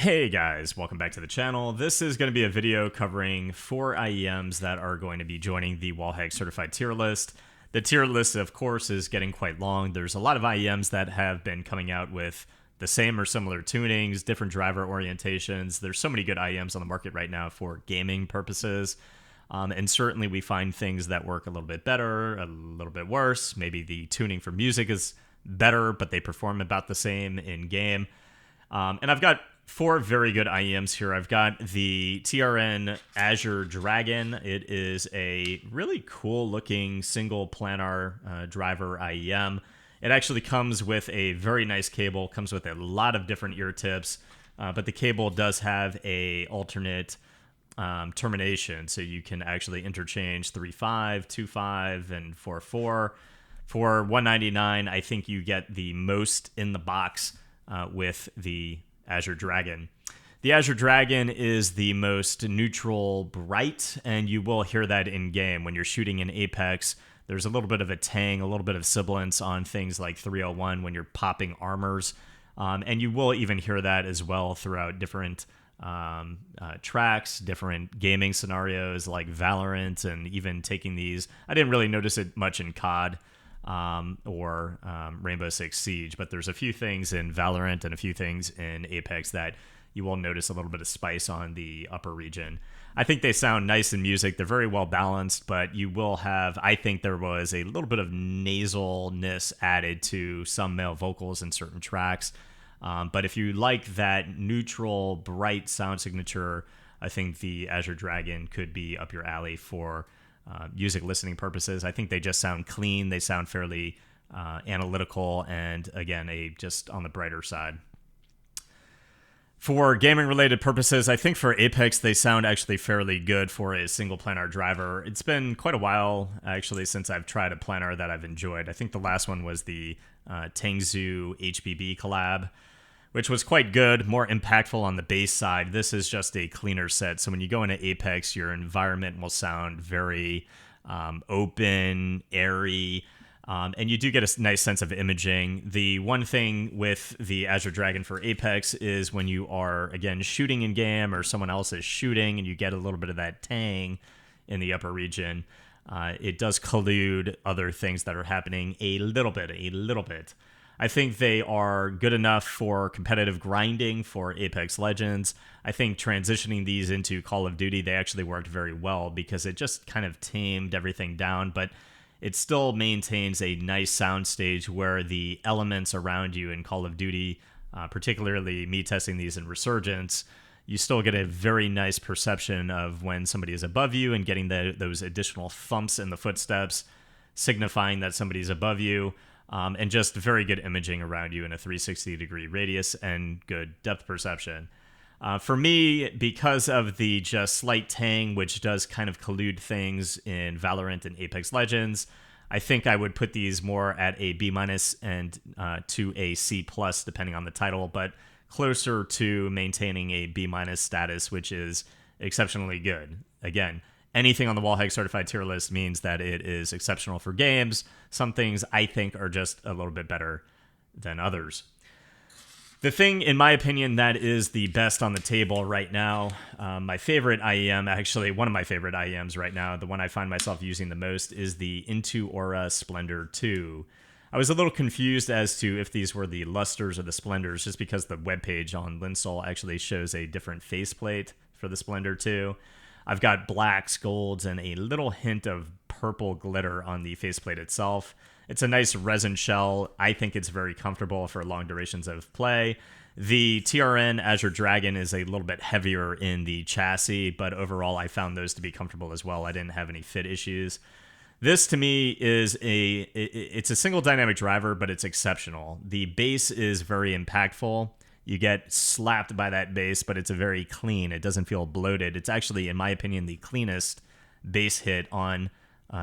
Hey guys, welcome back to the channel. This is going to be a video covering 4 IEMs that are going to be joining the Wallhack certified tier list. The tier list, of course, is getting quite long. There's a lot of IEMs that have been coming out with the same or similar tunings, different driver orientations. There's so many good IEMs on the market right now for gaming purposes. And certainly we find things that work a little bit better, a little bit worse. Maybe the tuning for music is better, but they perform about the same in game. And I've got 4 very good IEMs here. I've got the TRN Azure Dragon. It is a really cool looking single planar driver IEM. It actually comes with a very nice cable, comes with a lot of different ear tips, but the cable does have a alternate termination, so you can actually interchange 3.5, 2.5, and 4.4. For $199, I think you get the most in the box with the Azure Dragon. The Azure Dragon is the most neutral bright, and you will hear that in game. When you're shooting in Apex, there's a little bit of a tang, a little bit of sibilance on things like 301 when you're popping armors. And you will even hear that as well throughout different tracks, different gaming scenarios like Valorant, and even taking these. I didn't really notice it much in COD. Or Rainbow Six Siege, but there's a few things in Valorant and a few things in Apex that you will notice a little bit of spice on the upper region. I think they sound nice in music. They're very well balanced, but you will have, I think there was a little bit of nasalness added to some male vocals in certain tracks. But if you like that neutral, bright sound signature, I think the Azure Dragon could be up your alley for music listening purposes. I think they just sound clean. They sound fairly analytical, and again, just on the brighter side. For gaming related purposes, I think for Apex, they sound actually fairly good for a single planar driver. It's been quite a while, actually, since I've tried a planar that I've enjoyed. I think the last one was the Tangzu HBB collab, which was quite good, more impactful on the bass side. This is just a cleaner set. So when you go into Apex, your environment will sound very open, airy, and you do get a nice sense of imaging. The one thing with the Azure Dragon for Apex is when you are, again, shooting in game or someone else is shooting and you get a little bit of that tang in the upper region, it does collude other things that are happening a little bit. I think they are good enough for competitive grinding for Apex Legends. I think transitioning these into Call of Duty, they actually worked very well because it just kind of tamed everything down, but it still maintains a nice sound stage where the elements around you in Call of Duty, particularly me testing these in Resurgence, you still get a very nice perception of when somebody is above you and getting those additional thumps in the footsteps, signifying that somebody's above you. And just very good imaging around you in a 360-degree radius and good depth perception. For me, because of the just slight tang, which does kind of collude things in Valorant and Apex Legends, I think I would put these more at a B- and to a C+, depending on the title, but closer to maintaining a B- status, which is exceptionally good. Again, anything on the Wallhack certified tier list means that it is exceptional for games. Some things I think are just a little bit better than others. The thing, in my opinion, that is the best on the table right now, my favorite IEM, actually one of my favorite IEMs right now, the one I find myself using the most, is the Intuaura Splendor II. I was a little confused as to if these were the Lusters or the Splendors, just because the webpage on Linsol actually shows a different faceplate for the Splendor II. I've got blacks, golds, and a little hint of purple glitter on the faceplate itself. It's a nice resin shell. I think it's very comfortable for long durations of play. The TRN Azure Dragon is a little bit heavier in the chassis, but overall I found those to be comfortable as well. I didn't have any fit issues. This to me is it's a single dynamic driver, but it's exceptional. The bass is very impactful. You get slapped by that bass, but it's a very clean. It doesn't feel bloated. It's actually, in my opinion, the cleanest bass hit on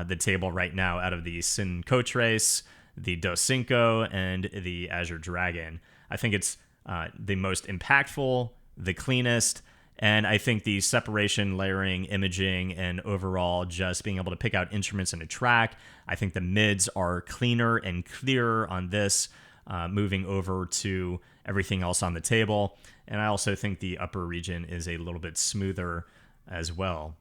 the table right now out of the Cincotres, the Doscinco, and the Azure Dragon. I think it's the most impactful, the cleanest, and I think the separation, layering, imaging, and overall just being able to pick out instruments in a track, I think the mids are cleaner and clearer on this moving over to everything else on the table. And I also think the upper region is a little bit smoother as well.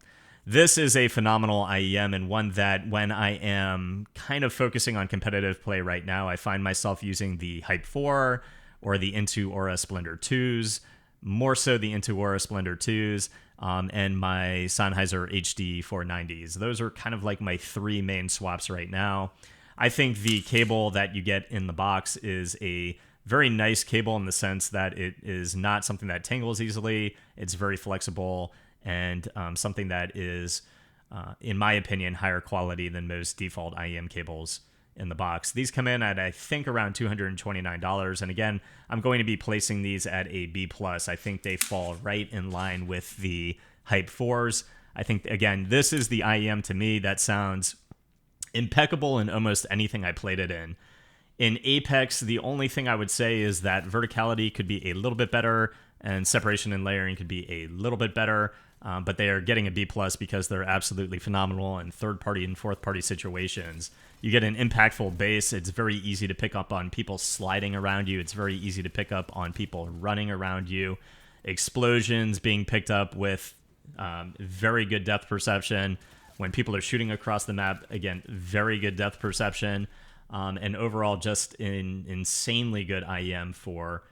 This is a phenomenal IEM, and one that when I am kind of focusing on competitive play right now, I find myself using the Hype 4 or the Intuaura Splendor IIs, more so the Intuaura Splendor IIs, and my Sennheiser HD 490s. Those are kind of like my three main swaps right now. I think the cable that you get in the box is a very nice cable in the sense that it is not something that tangles easily. It's very flexible, and something that is, in my opinion, higher quality than most default IEM cables in the box. These come in at, I think, around $229. And again, I'm going to be placing these at a B+. I think they fall right in line with the Hype 4s. I think, again, this is the IEM to me that sounds impeccable in almost anything I played it in. In Apex, the only thing I would say is that verticality could be a little bit better and separation and layering could be a little bit better, but they are getting a B+ because they're absolutely phenomenal in third-party and fourth-party situations. You get an impactful bass. It's very easy to pick up on people sliding around you. It's very easy to pick up on people running around you. Explosions being picked up with very good depth perception. When people are shooting across the map, again, very good depth perception. And overall, just an insanely good IEM for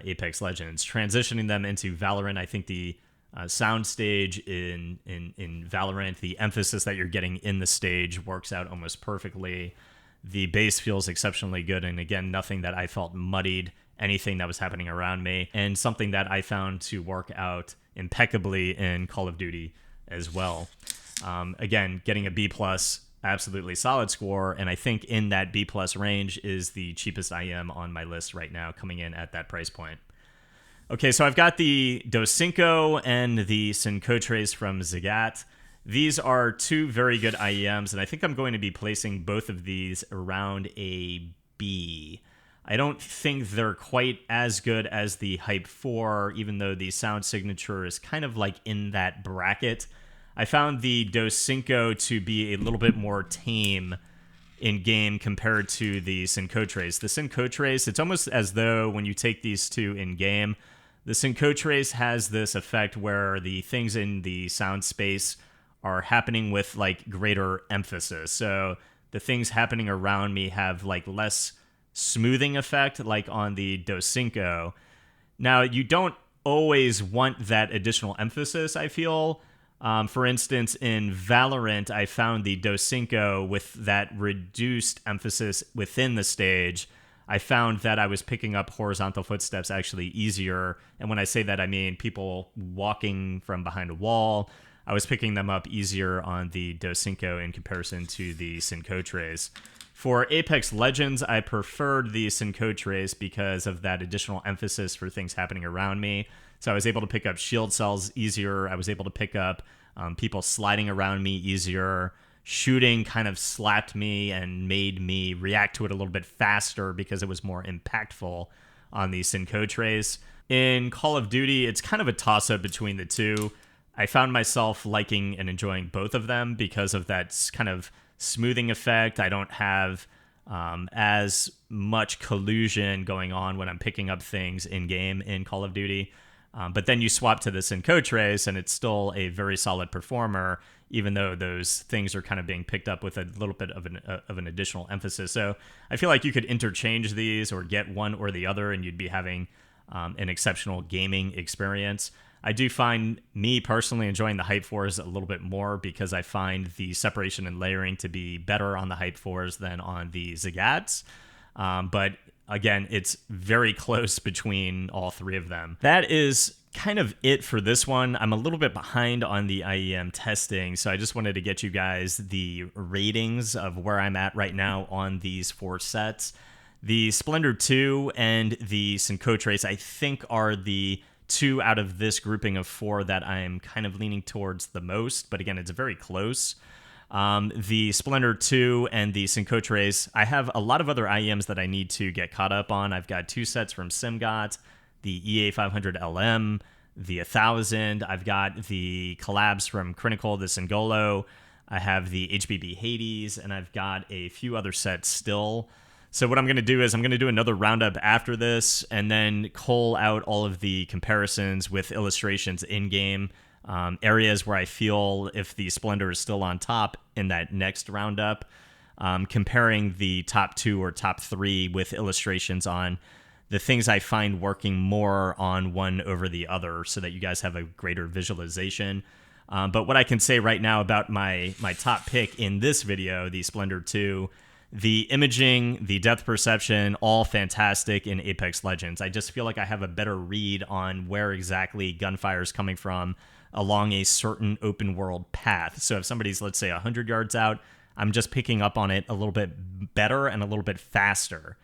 Apex Legends. Transitioning them into Valorant, I think the sound stage in Valorant, the emphasis that you're getting in the stage works out almost perfectly. The bass feels exceptionally good, and again, nothing that I felt muddied anything that was happening around me, and something that I found to work out impeccably in Call of Duty as well. Again, getting a B+, absolutely solid score, and I think in that B+ range is the cheapest IEM on my list right now, coming in at that price point. Okay, so I've got the Doscinco and the Cincotres from Ziigaat. These are two very good IEMs, and I think I'm going to be placing both of these around a B. I don't think they're quite as good as the Hype 4, even though the sound signature is kind of like in that bracket. I found the Doscinco to be a little bit more tame in game compared to the Cincotres. The Cincotres, it's almost as though when you take these two in game, the Cincotres has this effect where the things in the sound space are happening with like greater emphasis. So the things happening around me have like less smoothing effect, like on the Doscinco. Now, you don't always want that additional emphasis, I feel. For instance, in Valorant, I found the Doscinco with that reduced emphasis within the stage. I found that I was picking up horizontal footsteps actually easier. And when I say that, I mean people walking from behind a wall. I was picking them up easier on the Doscinco in comparison to the Cincotres. For Apex Legends, I preferred the Cincotres because of that additional emphasis for things happening around me. So I was able to pick up shield cells easier. I was able to pick up people sliding around me easier. Shooting kind of slapped me and made me react to it a little bit faster because it was more impactful on the Cincotres. In Call of Duty, it's kind of a toss-up between the two. I found myself liking and enjoying both of them because of that kind of smoothing effect. I don't have as much collusion going on when I'm picking up things in-game in Call of Duty. But then you swap to the Cincotres, and it's still a very solid performer, even though those things are kind of being picked up with a little bit of an additional emphasis. So I feel like you could interchange these or get one or the other, and you'd be having an exceptional gaming experience. I do find me personally enjoying the Hype 4s a little bit more because I find the separation and layering to be better on the Hype 4s than on the Ziigaats. But again, it's very close between all three of them. That is kind of it for this one. I'm a little bit behind on the IEM testing, so I just wanted to get you guys the ratings of where I'm at right now on these four sets. The Splendor II and the Cincotres, I think, are the two out of this grouping of four that I'm kind of leaning towards the most, but again, it's very close. The Splendor II and the Cincotres, I have a lot of other IEMs that I need to get caught up on. I've got two sets from Ziigaat, the EA500LM, the 1000. I've got the collabs from Critical, the Singolo. I have the HBB Hades, and I've got a few other sets still. So what I'm going to do is I'm going to do another roundup after this and then cull out all of the comparisons with illustrations in-game, areas where I feel if the Splendor is still on top in that next roundup, comparing the top 2 or top 3 with illustrations on the things I find working more on one over the other so that you guys have a greater visualization. But what I can say right now about my top pick in this video, the Splendor II, the imaging, the depth perception, all fantastic in Apex Legends. I just feel like I have a better read on where exactly gunfire is coming from along a certain open world path. So if somebody's, let's say, 100 yards out, I'm just picking up on it a little bit better and a little bit faster.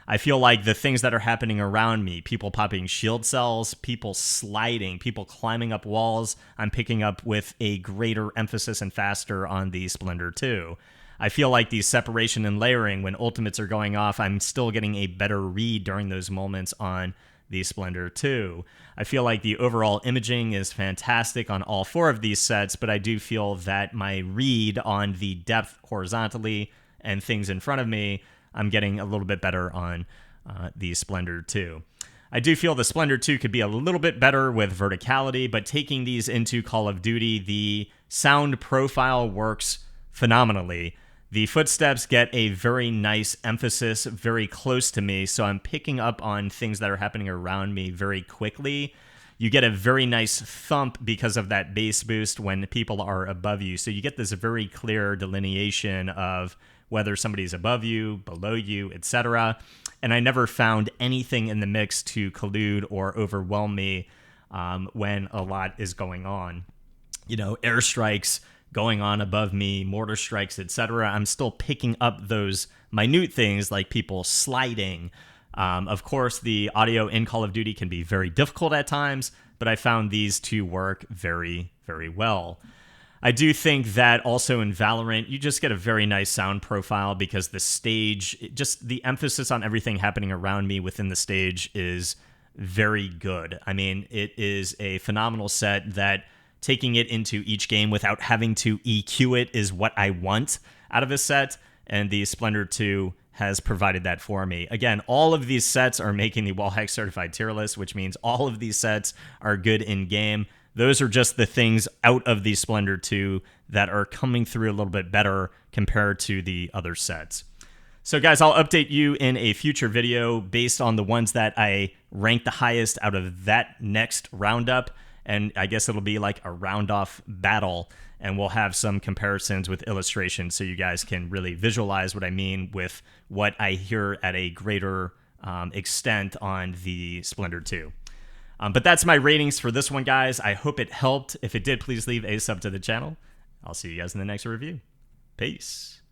I feel like the things that are happening around me, people popping shield cells, people sliding, people climbing up walls, I'm picking up with a greater emphasis and faster on the Splendor II. I feel like the separation and layering, when ultimates are going off, I'm still getting a better read during those moments on the Splendor II. I feel like the overall imaging is fantastic on all 4 of these sets, but I do feel that my read on the depth horizontally and things in front of me, I'm getting a little bit better on the Splendor II. I do feel the Splendor II could be a little bit better with verticality, but taking these into Call of Duty, the sound profile works phenomenally. The footsteps get a very nice emphasis very close to me, so I'm picking up on things that are happening around me very quickly. You get a very nice thump because of that bass boost when people are above you, so you get this very clear delineation of whether somebody's above you, below you, etc. And I never found anything in the mix to collude or overwhelm me when a lot is going on. You know, airstrikes going on above me, mortar strikes, etc. I'm still picking up those minute things like people sliding. Of course, the audio in Call of Duty can be very difficult at times, but I found these to work very, very well. I do think that also in Valorant, you just get a very nice sound profile because the stage, just the emphasis on everything happening around me within the stage is very good. I mean, it is a phenomenal set that taking it into each game without having to EQ it is what I want out of a set, and the Splendor II has provided that for me. Again, all of these sets are making the Wallhack certified tier list, which means all of these sets are good in game. Those are just the things out of the Splendor II that are coming through a little bit better compared to the other sets. So guys, I'll update you in a future video based on the ones that I rank the highest out of that next roundup. And I guess it'll be like a round-off battle, and we'll have some comparisons with illustrations so you guys can really visualize what I mean with what I hear at a greater extent on the Splendor II. But that's my ratings for this one, guys. I hope it helped. If it did, please leave a sub to the channel. I'll see you guys in the next review. Peace.